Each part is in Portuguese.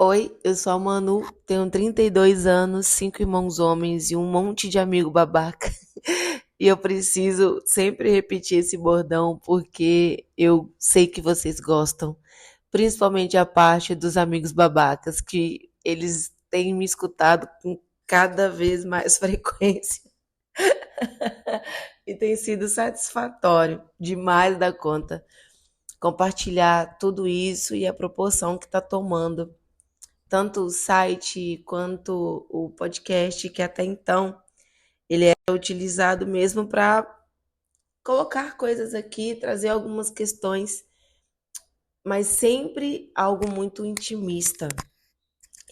Oi, eu sou a Manu, tenho 32 anos, 5 irmãos homens e um monte de amigo babaca. E eu preciso sempre repetir esse bordão porque eu sei que vocês gostam, principalmente a parte dos amigos babacas, que eles têm me escutado com cada vez mais frequência. E tem sido satisfatório demais da conta compartilhar tudo isso e a proporção que está tomando tanto o site quanto o podcast, que até então ele é utilizado mesmo para colocar coisas aqui, trazer algumas questões, mas sempre algo muito intimista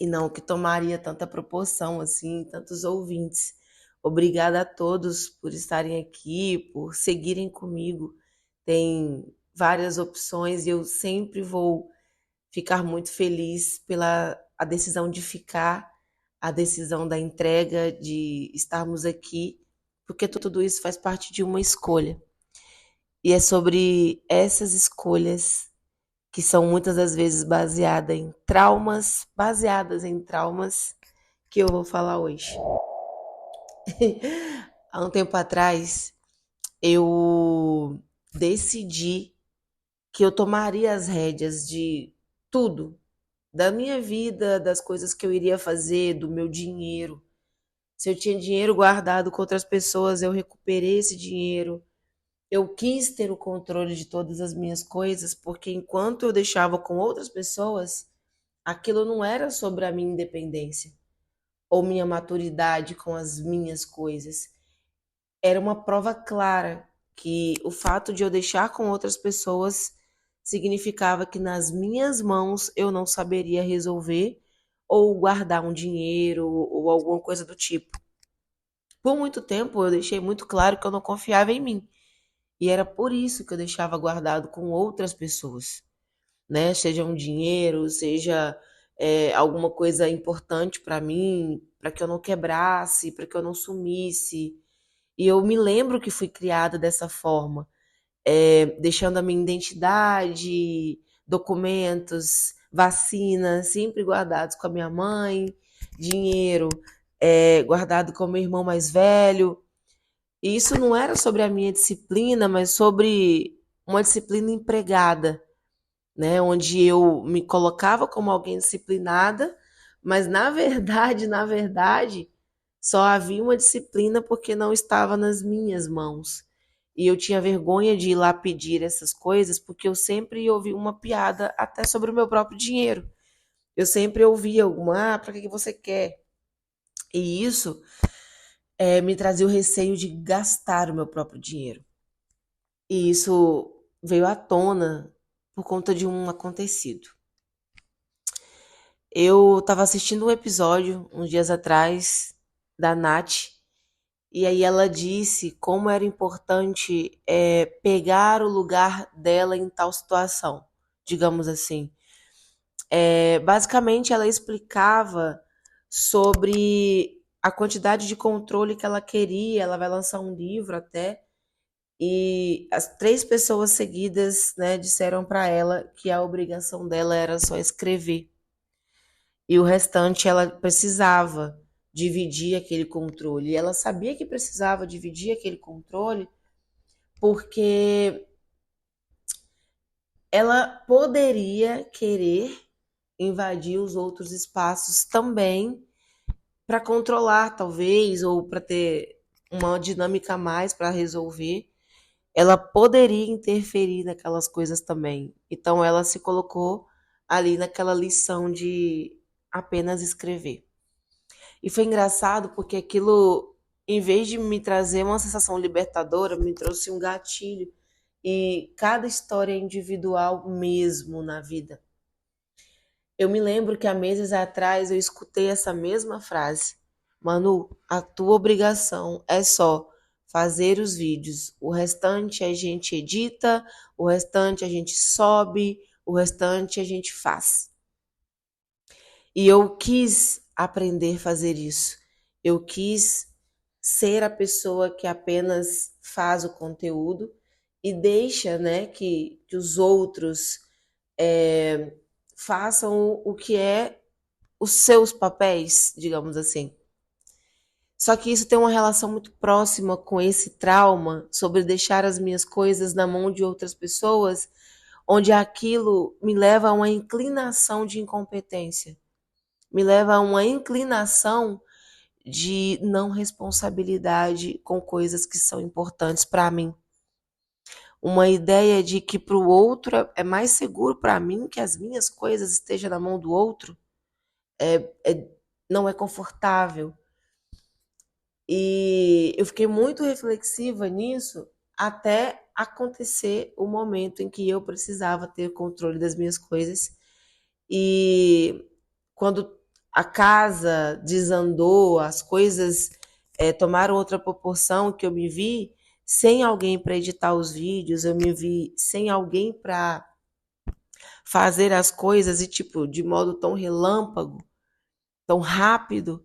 e não que tomaria tanta proporção assim, tantos ouvintes. Obrigada a todos por estarem aqui, por seguirem comigo. Tem várias opções e eu sempre vou ficar muito feliz pela a decisão de ficar, a decisão da entrega, de estarmos aqui, porque tudo isso faz parte de uma escolha. E é sobre essas escolhas que são muitas das vezes baseadas em traumas, que eu vou falar hoje. Há um tempo atrás, eu decidi que eu tomaria as rédeas de tudo, da minha vida, das coisas que eu iria fazer, do meu dinheiro. Se eu tinha dinheiro guardado com outras pessoas, eu recuperei esse dinheiro. Eu quis ter o controle de todas as minhas coisas, porque enquanto eu deixava com outras pessoas, aquilo não era sobre a minha independência ou minha maturidade com as minhas coisas. Era uma prova clara que o fato de eu deixar com outras pessoas significava que nas minhas mãos eu não saberia resolver ou guardar um dinheiro ou alguma coisa do tipo. Por muito tempo eu deixei muito claro que eu não confiava em mim. E era por isso que eu deixava guardado com outras pessoas, né? Seja um dinheiro, seja alguma coisa importante para mim, para que eu não quebrasse, para que eu não sumisse. E eu me lembro que fui criada dessa forma, deixando a minha identidade, documentos, vacinas sempre guardados com a minha mãe, dinheiro guardado com o meu irmão mais velho. E isso não era sobre a minha disciplina, mas sobre uma disciplina empregada, né? Onde eu me colocava como alguém disciplinada, mas na verdade, só havia uma disciplina porque não estava nas minhas mãos. E eu tinha vergonha de ir lá pedir essas coisas, porque eu sempre ouvi uma piada até sobre o meu próprio dinheiro. Eu sempre ouvia alguma, para que você quer? E isso me trazia o receio de gastar o meu próprio dinheiro. E isso veio à tona por conta de um acontecido. Eu estava assistindo um episódio uns dias atrás da Nath, e aí ela disse como era importante pegar o lugar dela em tal situação, digamos assim. Basicamente, ela explicava sobre a quantidade de controle que ela queria. Ela vai lançar um livro até. E as três pessoas seguidas, né, disseram para ela que a obrigação dela era só escrever. E o restante ela precisava dividir aquele controle. E ela sabia que precisava dividir aquele controle porque ela poderia querer invadir os outros espaços também para controlar, talvez, ou para ter uma dinâmica a mais para resolver. Ela poderia interferir naquelas coisas também. Então ela se colocou ali naquela lição de apenas escrever. E foi engraçado porque aquilo, em vez de me trazer uma sensação libertadora, me trouxe um gatilho. E cada história é individual mesmo na vida. Eu me lembro que há meses atrás eu escutei essa mesma frase. Manu, a tua obrigação é só fazer os vídeos. O restante a gente edita, o restante a gente sobe, o restante a gente faz. E eu quis aprender a fazer isso. Eu quis ser a pessoa que apenas faz o conteúdo e deixa, né, que os outros façam o que é os seus papéis, digamos assim. Só que isso tem uma relação muito próxima com esse trauma sobre deixar as minhas coisas na mão de outras pessoas, onde aquilo me leva a uma inclinação de incompetência, me leva a uma inclinação de não responsabilidade com coisas que são importantes para mim. Uma ideia de que para o outro é mais seguro para mim que as minhas coisas estejam na mão do outro, não é confortável. E eu fiquei muito reflexiva nisso até acontecer o momento em que eu precisava ter controle das minhas coisas. E quando a casa desandou, as coisas tomaram outra proporção, que eu me vi sem alguém para editar os vídeos, eu me vi sem alguém para fazer as coisas e tipo de modo tão relâmpago, tão rápido.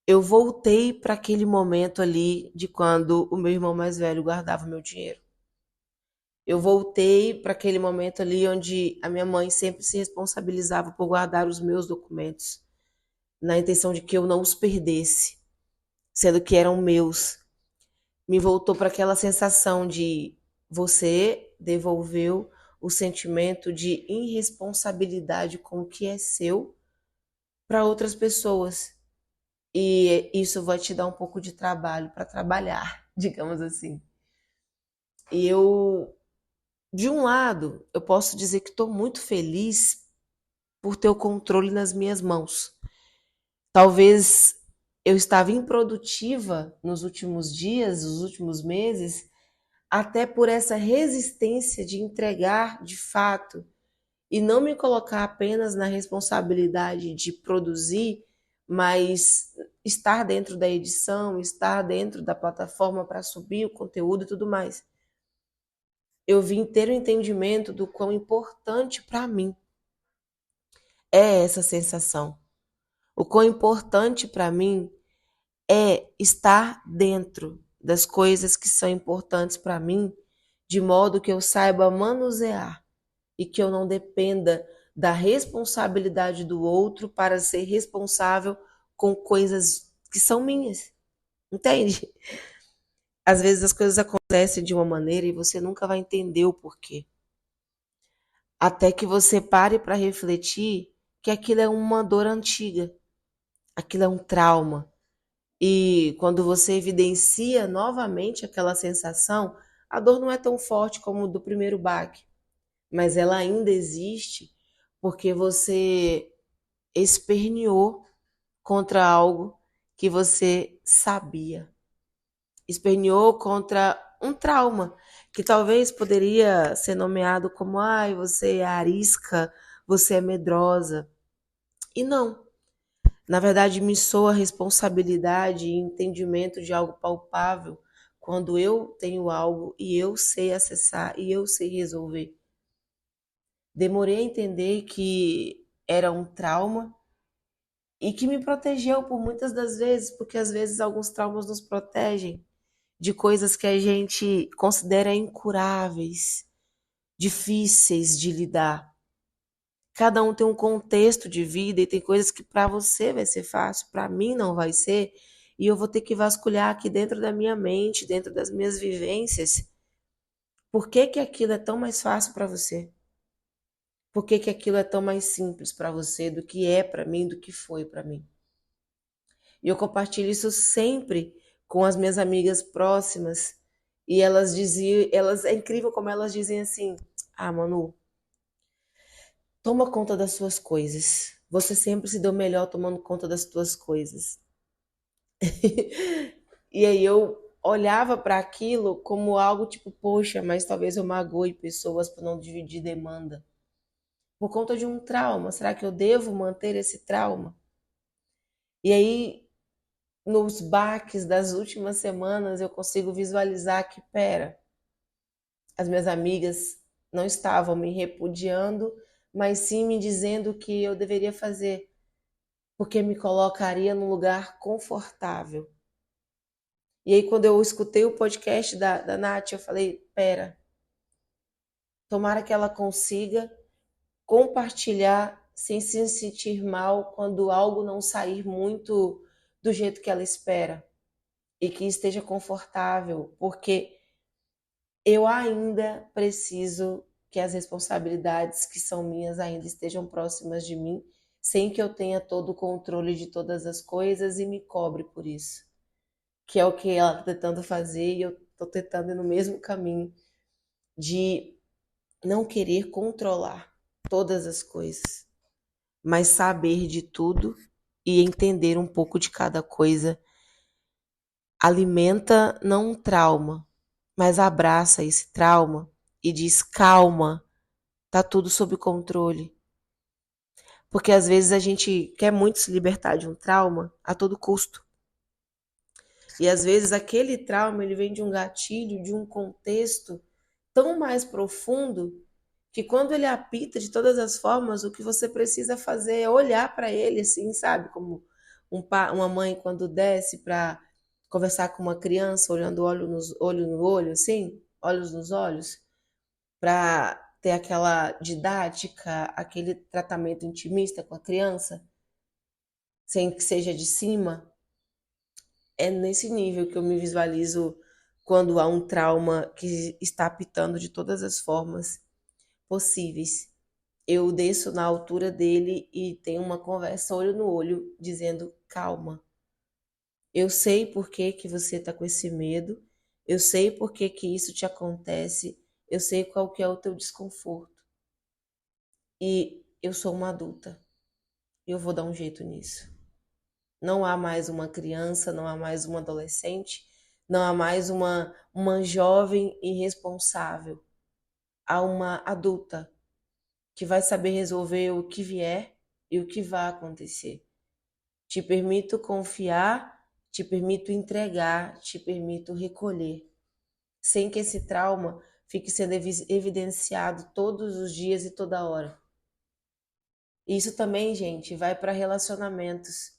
Eu voltei para aquele momento ali de quando o meu irmão mais velho guardava meu dinheiro. Eu voltei para aquele momento ali onde a minha mãe sempre se responsabilizava por guardar os meus documentos, na intenção de que eu não os perdesse, sendo que eram meus. Me voltou para aquela sensação de você devolveu o sentimento de irresponsabilidade com o que é seu para outras pessoas. E isso vai te dar um pouco de trabalho para trabalhar, digamos assim. E eu, de um lado, eu posso dizer que estou muito feliz por ter o controle nas minhas mãos. Talvez eu estava improdutiva nos últimos dias, nos últimos meses, até por essa resistência de entregar de fato e não me colocar apenas na responsabilidade de produzir, mas estar dentro da edição, estar dentro da plataforma para subir o conteúdo e tudo mais. Eu vim ter o entendimento do quão importante para mim é essa sensação. O quão importante para mim é estar dentro das coisas que são importantes para mim, de modo que eu saiba manusear e que eu não dependa da responsabilidade do outro para ser responsável com coisas que são minhas. Entende? Às vezes as coisas acontecem de uma maneira e você nunca vai entender o porquê. Até que você pare para refletir que aquilo é uma dor antiga, aquilo é um trauma. E quando você evidencia novamente aquela sensação, a dor não é tão forte como o do primeiro baque, mas ela ainda existe porque você esperneou contra algo que você sabia. Esperneou contra um trauma que talvez poderia ser nomeado como ai, você é arisca, você é medrosa. E não. Na verdade, me soa responsabilidade e entendimento de algo palpável quando eu tenho algo e eu sei acessar e eu sei resolver. Demorei a entender que era um trauma e que me protegeu por muitas das vezes, porque às vezes alguns traumas nos protegem de coisas que a gente considera incuráveis, difíceis de lidar. Cada um tem um contexto de vida e tem coisas que para você vai ser fácil, para mim não vai ser, e eu vou ter que vasculhar aqui dentro da minha mente, dentro das minhas vivências, por que que aquilo é tão mais fácil para você? Por que que aquilo é tão mais simples para você do que é para mim, do que foi para mim? E eu compartilho isso sempre com as minhas amigas próximas, e elas diziam, é incrível como elas dizem assim: "Ah, Manu, toma conta das suas coisas. Você sempre se deu melhor tomando conta das suas coisas." E aí eu olhava para aquilo como algo tipo, poxa, mas talvez eu magoe pessoas por não dividir demanda. Por conta de um trauma, será que eu devo manter esse trauma? E aí, nos baques das últimas semanas, eu consigo visualizar que, pera, as minhas amigas não estavam me repudiando, mas sim me dizendo o que eu deveria fazer, porque me colocaria num lugar confortável. E aí, quando eu escutei o podcast da Nath, eu falei, pera, tomara que ela consiga compartilhar sem se sentir mal quando algo não sair muito do jeito que ela espera e que esteja confortável, porque eu ainda preciso que as responsabilidades que são minhas ainda estejam próximas de mim, sem que eu tenha todo o controle de todas as coisas e me cobre por isso. Que é o que ela está tentando fazer e eu estou tentando ir no mesmo caminho de não querer controlar todas as coisas, mas saber de tudo e entender um pouco de cada coisa. Alimenta não um trauma, mas abraça esse trauma e diz: calma, tá tudo sob controle. Porque às vezes a gente quer muito se libertar de um trauma a todo custo. E às vezes aquele trauma ele vem de um gatilho, de um contexto tão mais profundo que quando ele apita de todas as formas, o que você precisa fazer é olhar para ele assim, sabe? Como uma mãe quando desce para conversar com uma criança, olhando olho no olho, assim, olhos nos olhos, para ter aquela didática, aquele tratamento intimista com a criança, sem que seja de cima. É nesse nível que eu me visualizo quando há um trauma que está apitando de todas as formas possíveis. Eu desço na altura dele e tenho uma conversa olho no olho, dizendo: calma, eu sei por que que você está com esse medo, eu sei por que que isso te acontece, eu sei qual que é o teu desconforto. E eu sou uma adulta, eu vou dar um jeito nisso. Não há mais uma criança, não há mais uma adolescente, não há mais uma jovem irresponsável. Há uma adulta que vai saber resolver o que vier e o que vai acontecer. Te permito confiar, te permito entregar, te permito recolher, sem que esse trauma fique sendo evidenciado todos os dias e toda hora. Isso também, gente, vai para relacionamentos,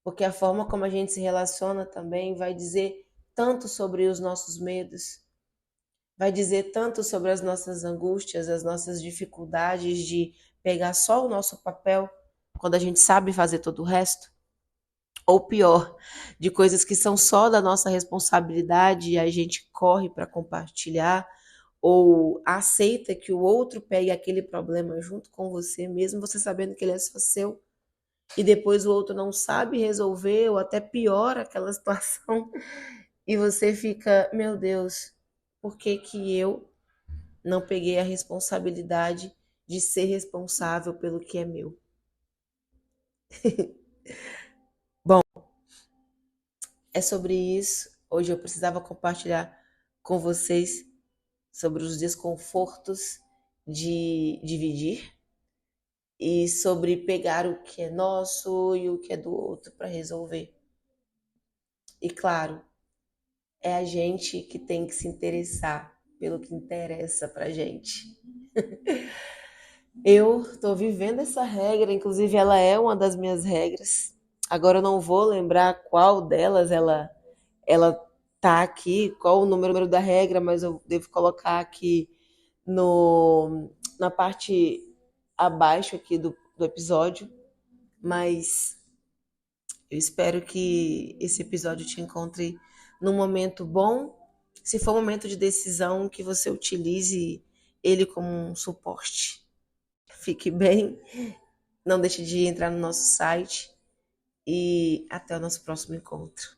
porque a forma como a gente se relaciona também vai dizer tanto sobre os nossos medos, vai dizer tanto sobre as nossas angústias, as nossas dificuldades de pegar só o nosso papel quando a gente sabe fazer todo o resto. Ou pior, de coisas que são só da nossa responsabilidade e a gente corre para compartilhar, ou aceita que o outro pegue aquele problema junto com você, mesmo você sabendo que ele é só seu, e depois o outro não sabe resolver, ou até piora aquela situação, e você fica, meu Deus, por que que eu não peguei a responsabilidade de ser responsável pelo que é meu? Bom, é sobre isso. Hoje eu precisava compartilhar com vocês sobre os desconfortos de dividir e sobre pegar o que é nosso e o que é do outro para resolver. E claro, é a gente que tem que se interessar pelo que interessa pra gente. Eu tô vivendo essa regra, inclusive ela é uma das minhas regras. Agora eu não vou lembrar qual delas ela tá aqui, qual o número da regra, mas eu devo colocar aqui no na parte abaixo aqui do episódio, mas eu espero que esse episódio te encontre num momento bom. Se for um momento de decisão, que você utilize ele como um suporte. Fique bem, não deixe de entrar no nosso site e até o nosso próximo encontro.